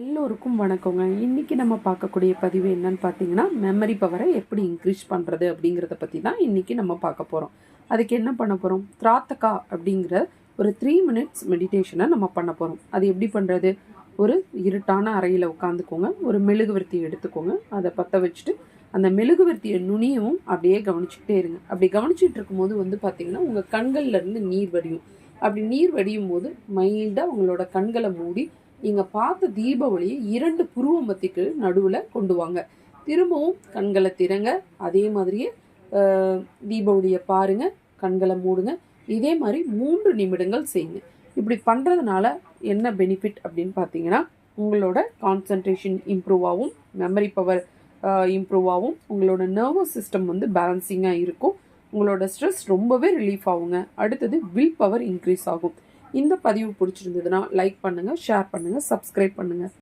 எல்லோருக்கும் வணக்கங்க. இன்னைக்கு நம்ம பார்க்கக்கூடிய பதிவு என்னன்னு பார்த்தீங்கன்னா, மெமரி பவரை எப்படி இன்க்ரீஸ் பண்ணுறது அப்படிங்கிறத பற்றி தான் இன்னைக்கு நம்ம பார்க்க போகிறோம். அதுக்கு என்ன பண்ண போகிறோம், திராத்தகா அப்படிங்கிற ஒரு 3 மினிட்ஸ் மெடிடேஷனை நம்ம பண்ண போகிறோம். அது எப்படி பண்ணுறது, ஒரு இருட்டான அறையில் உட்காந்துக்கோங்க, ஒரு மெழுகுவர்த்தியை எடுத்துக்கோங்க, அதை பற்ற வச்சுட்டு அந்த மெழுகுவர்த்தியை நுனியவும் அப்படியே கவனிச்சுக்கிட்டே இருங்க. அப்படி கவனிச்சுட்டு இருக்கும்போது பார்த்தீங்கன்னா உங்கள் கண்கள்லேருந்து நீர் வடியும். அப்படி நீர் வடியும் போது மைல்டாக உங்களோட கண்களை மூடி நீங்கள் பார்த்த தீப ஒளியை 2 புருவ மத்திக்கு நடுவில் கொண்டு வாங்க. திரும்பவும் கண்களை திறங்க, அதே மாதிரியே தீப ஒளியை பாருங்க, கண்களை மூடுங்க. இதே மாதிரி 3 நிமிடங்கள் செய்யுங்க. இப்படி பண்ணுறதுனால என்ன பெனிஃபிட் அப்படின்னு பார்த்தீங்கன்னா, உங்களோட கான்சன்ட்ரேஷன் இம்ப்ரூவ் ஆகும், மெமரி பவர் இம்ப்ரூவ் ஆகும், உங்களோட நர்வஸ் சிஸ்டம் பேலன்சிங்காக இருக்கும், உங்களோட ஸ்ட்ரெஸ் ரொம்பவே ரிலீஃப் ஆகுங்க. அடுத்தது வில் பவர் இன்க்ரீஸ் ஆகும். இந்த பதிவு பிடிச்சிருந்ததுன்னா லைக் பண்ணுங்கள், ஷேர் பண்ணுங்கள், சப்ஸ்கிரைப் பண்ணுங்கள்.